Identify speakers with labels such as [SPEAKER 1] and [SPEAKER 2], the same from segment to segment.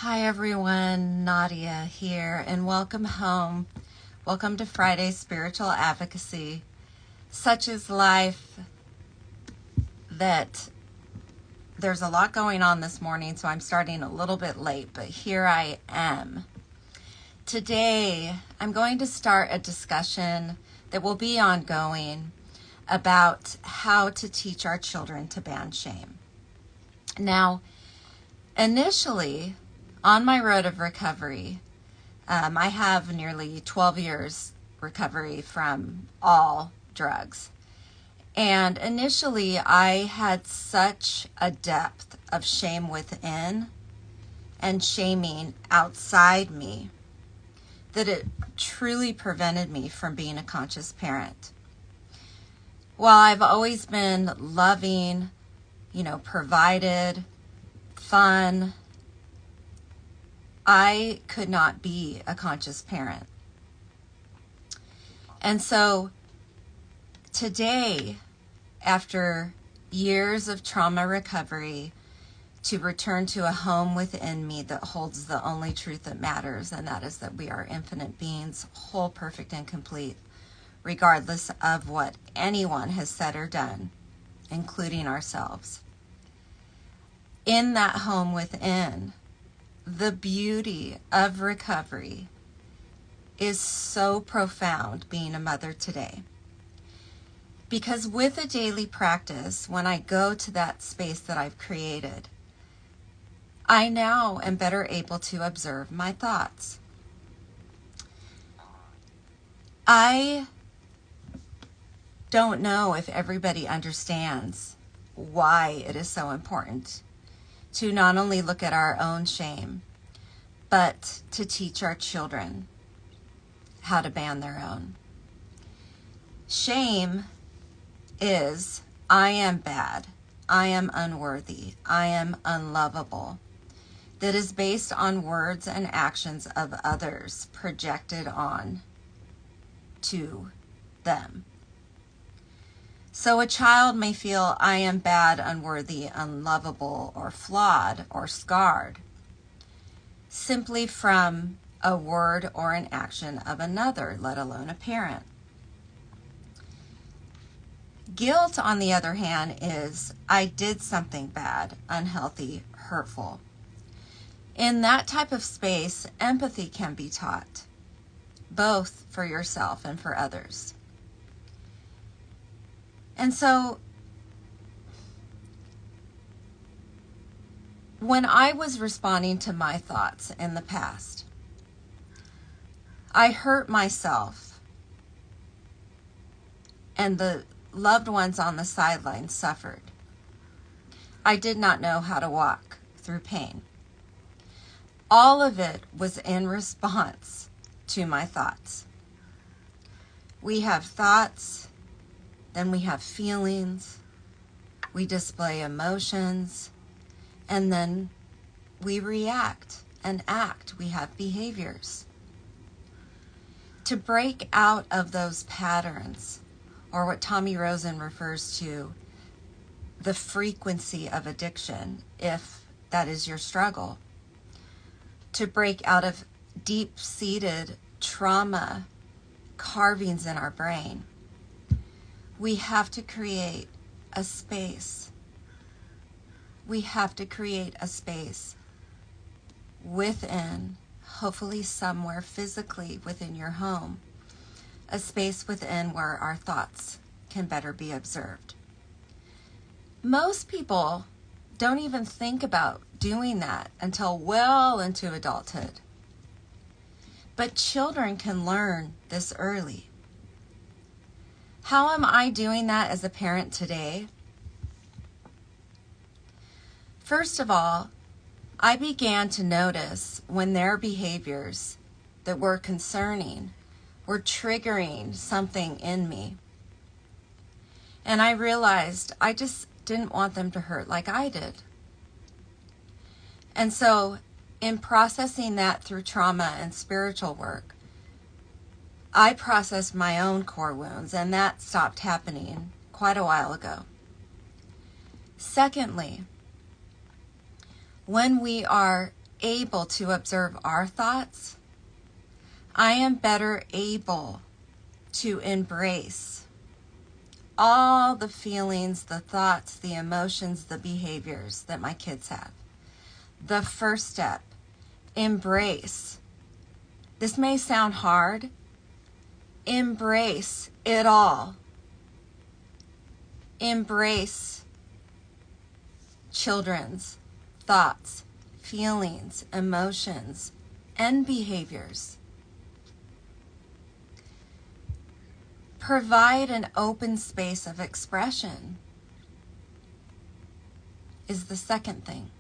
[SPEAKER 1] Hi everyone, Nadia here, and welcome home. Welcome to Friday's Spiritual Advocacy. Such is life that there's a lot going on this morning, so I'm starting a little bit late, but here I am. Today, I'm going to start a discussion that will be ongoing about how to teach our children to ban shame. Now, initially, on my road of recovery, I have nearly 12 years recovery from all drugs. And initially, I had such a depth of shame within and shaming outside me that it truly prevented me from being a conscious parent. While I've always been loving, provided, fun, I could not be a conscious parent. And so today, after years of trauma recovery, to return to a home within me that holds the only truth that matters, and that is that we are infinite beings, whole, perfect, and complete, regardless of what anyone has said or done, including ourselves. In that home within, the beauty of recovery is so profound being a mother today. Because with a daily practice, when I go to that space that I've created, I now am better able to observe my thoughts. I don't know if everybody understands why it is so important to not only look at our own shame, but to teach our children how to ban their own. Shame is, I am bad, I am unworthy, I am unlovable, that is based on words and actions of others projected on to them. So a child may feel, I am bad, unworthy, unlovable, or flawed, or scarred, simply from a word or an action of another, let alone a parent. Guilt, on the other hand, is, I did something bad, unhealthy, hurtful. In that type of space, empathy can be taught, both for yourself and for others. And so, when I was responding to my thoughts in the past, I hurt myself, and the loved ones on the sidelines suffered. I did not know how to walk through pain. All of it was in response to my thoughts. We have thoughts, then we have feelings, we display emotions, and then we react and act. We have behaviors. To break out of those patterns, or what Tommy Rosen refers to, the frequency of addiction, if that is your struggle, to break out of deep-seated trauma carvings in our brain, we have to create a space. We have to create a space within, hopefully somewhere physically within your home, a space within where our thoughts can better be observed. Most people don't even think about doing that until well into adulthood. But children can learn this early. How am I doing that as a parent today? First of all, I began to notice when their behaviors that were concerning were triggering something in me. And I realized I just didn't want them to hurt like I did. And so, in processing that through trauma and spiritual work, I processed my own core wounds, and that stopped happening quite a while ago. Secondly, when we are able to observe our thoughts, I am better able to embrace all the feelings, the thoughts, the emotions, the behaviors that my kids have. The first step, embrace. This may sound hard. Embrace it all. Embrace children's thoughts, feelings, emotions, and behaviors. Provide an open space of expression is the second thing.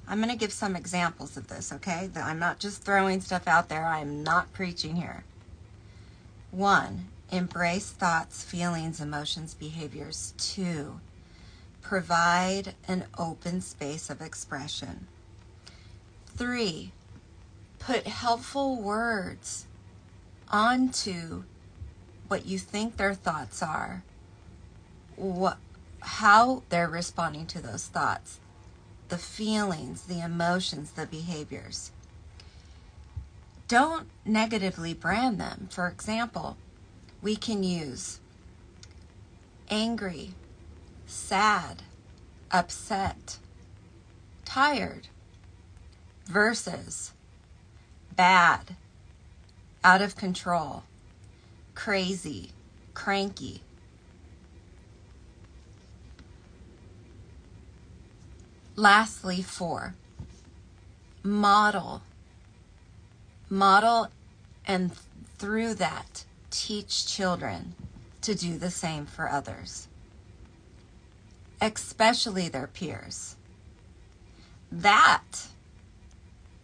[SPEAKER 1] I'm going to give some examples of this, okay? I'm not just throwing stuff out there. I'm not preaching here. 1, embrace thoughts, feelings, emotions, behaviors. 2, provide an open space of expression. 3, put helpful words onto what you think their thoughts are, how they're responding to those thoughts, the feelings, the emotions, the behaviors. Don't negatively brand them. For example, we can use angry, sad, upset, tired, versus bad, out of control, crazy, cranky. Lastly, 4, model. Model, and through that, teach children to do the same for others, especially their peers. That,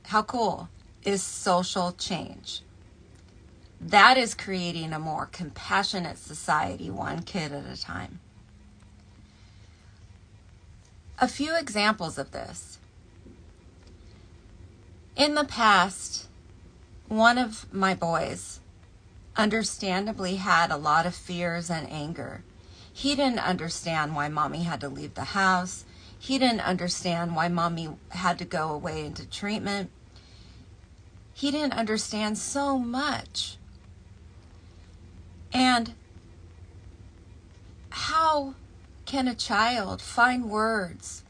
[SPEAKER 1] how cool, is social change. That is creating a more compassionate society, one kid at a time. A few examples of this. In the past, one of my boys understandably had a lot of fears and anger. He didn't understand why mommy had to leave the house. He didn't understand why mommy had to go away into treatment. He didn't understand so much. And how can a child find words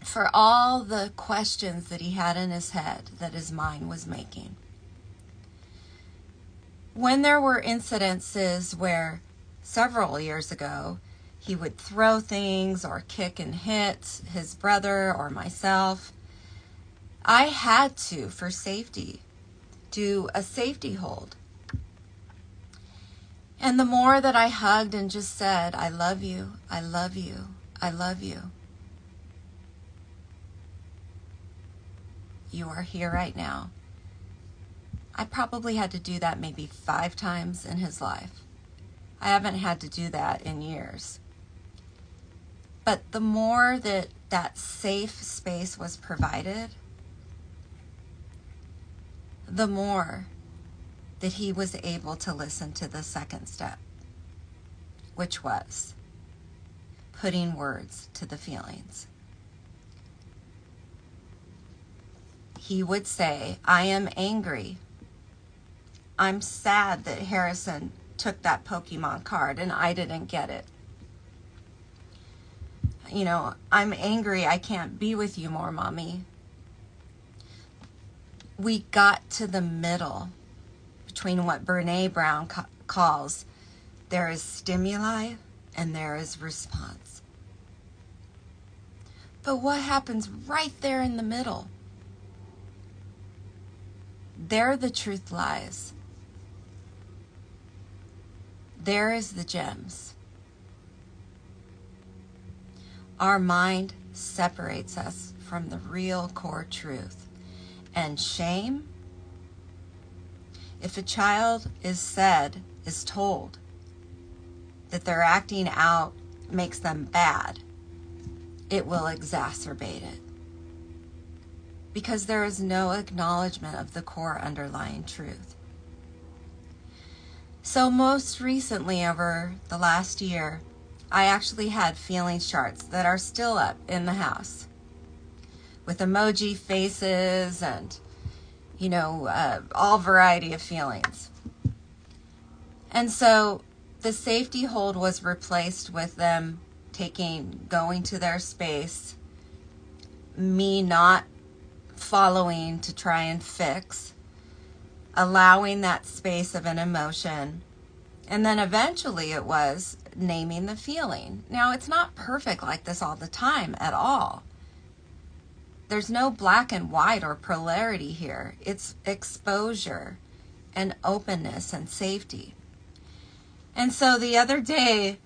[SPEAKER 1] for all the questions that he had in his head that his mind was making? When there were incidences where several years ago he would throw things or kick and hit his brother or myself, I had to, for safety, do a safety hold. And the more that I hugged and just said, I love you, I love you, I love you. You are here right now. I probably had to do that maybe 5 times in his life. I haven't had to do that in years. But the more that that safe space was provided, the more that he was able to listen to the second step, which was putting words to the feelings. He would say, I am angry. I'm sad that Harrison took that Pokemon card and I didn't get it. You know, I'm angry I can't be with you more, Mommy. We got to the middle between what Brene Brown calls there is stimuli and there is response. But what happens right there in the middle? There the truth lies. There is the gems. Our mind separates us from the real core truth. And shame, if a child is told that their acting out makes them bad, it will exacerbate it. Because there is no acknowledgement of the core underlying truth. So most recently, over the last year, I actually had feelings charts that are still up in the house, with emoji faces and, all variety of feelings. And so the safety hold was replaced with them going to their space, me not following to try and fix, allowing that space of an emotion, and then eventually it was naming the feeling. Now, it's not perfect like this all the time at all. There's no black and white or polarity here. It's exposure and openness and safety. And so the other day,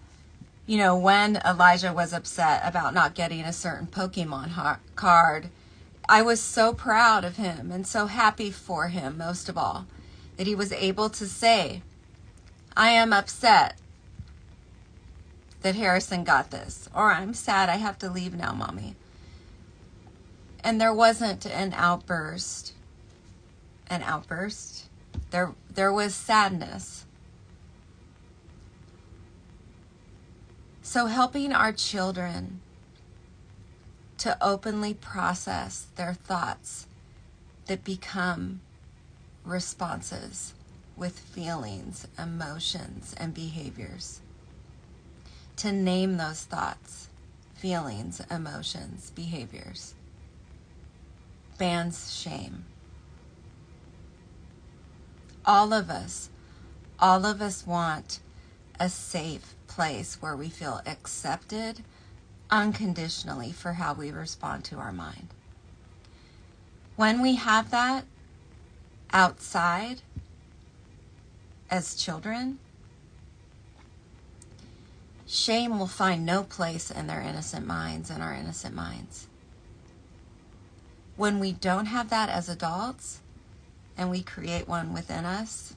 [SPEAKER 1] when Elijah was upset about not getting a certain Pokemon card, I was so proud of him and so happy for him, most of all, that he was able to say, I am upset that Harrison got this, or I'm sad I have to leave now, Mommy. And there wasn't an outburst. There was sadness. So helping our children to openly process their thoughts that become responses with feelings, emotions, and behaviors. To name those thoughts, feelings, emotions, behaviors. Bans shame. All of us want a safe place where we feel accepted unconditionally for how we respond to our mind. When we have that outside as children, shame will find no place in their innocent minds and our innocent minds. When we don't have that as adults and we create one within us,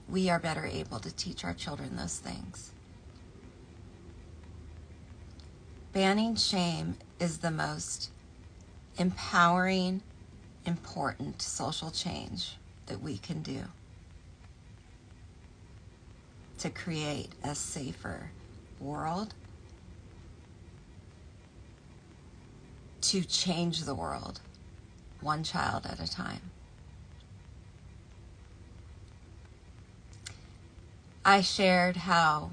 [SPEAKER 1] we are better able to teach our children those things. Banning shame is the most empowering, important social change that we can do to create a safer world, to change the world one child at a time. I shared how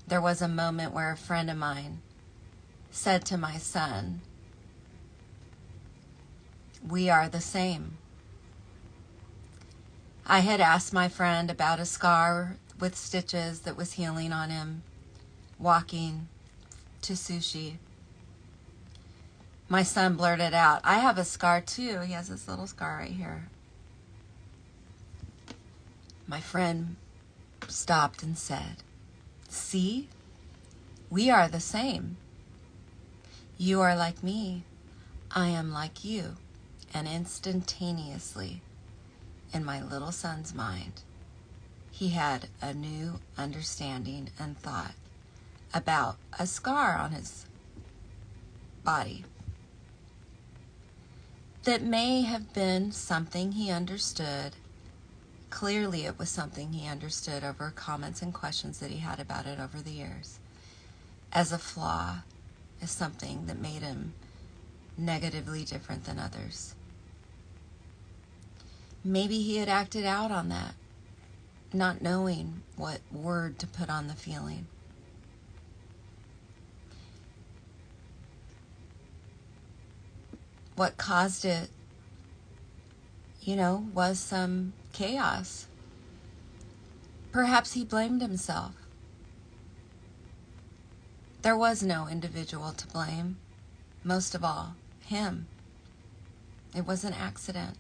[SPEAKER 1] there was a moment where a friend of mine said to my son, "We are the same." I had asked my friend about a scar with stitches that was healing on him, walking to sushi. My son blurted out, "I have a scar too." He has this little scar right here. My friend stopped and said, "See, we are the same. You are like me. I am like you." And instantaneously, in my little son's mind, he had a new understanding and thought about a scar on his body that may have been something he understood. Clearly it was something he understood over comments and questions that he had about it over the years, as a flaw, as something that made him negatively different than others. Maybe he had acted out on that, not knowing what word to put on the feeling. What caused it, was some chaos. Perhaps he blamed himself. There was no individual to blame. Most of all, him. It was an accident.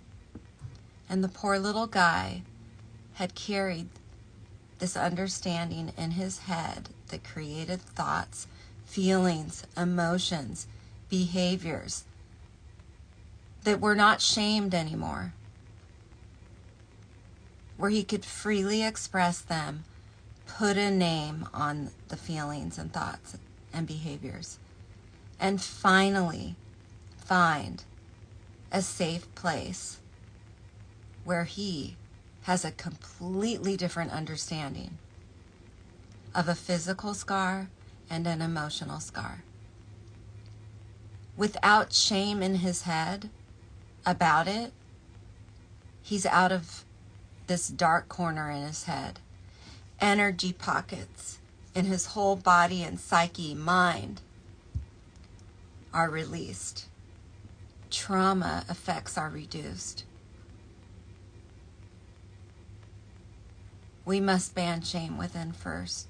[SPEAKER 1] And the poor little guy had carried this understanding in his head that created thoughts, feelings, emotions, behaviors that were not shamed anymore, where he could freely express them, put a name on the feelings and thoughts and behaviors, and finally find a safe place where he has a completely different understanding of a physical scar and an emotional scar. without shame in his head about it. He's out of this dark corner in his head. Energy pockets in his whole body and psyche, mind, are released. Trauma effects are reduced. We must ban shame within first.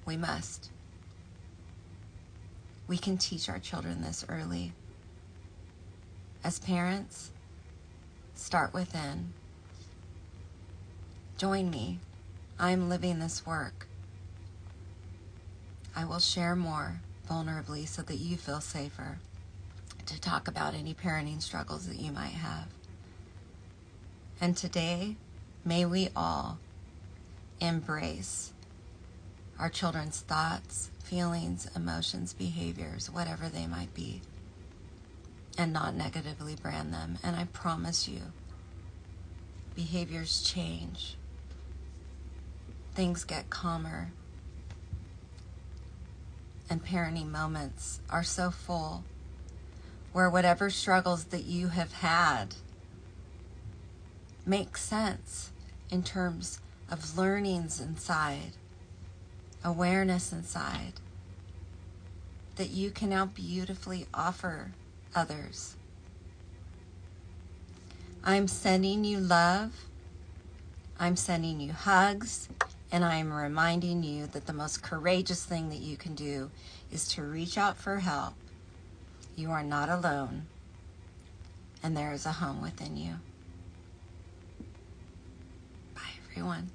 [SPEAKER 1] We must. We can teach our children this early. As parents, start within. Join me. I'm living this work. I will share more vulnerably so that you feel safer to talk about any parenting struggles that you might have. And today, may we all embrace our children's thoughts, feelings, emotions, behaviors, whatever they might be, and not negatively brand them. And I promise you, behaviors change. Things get calmer. And parenting moments are so full where whatever struggles that you have had make sense in terms of learnings inside, awareness inside, that you can now beautifully offer others. I'm sending you love. I'm sending you hugs. And I'm reminding you that the most courageous thing that you can do is to reach out for help. You are not alone. And there is a home within you. Bye, everyone.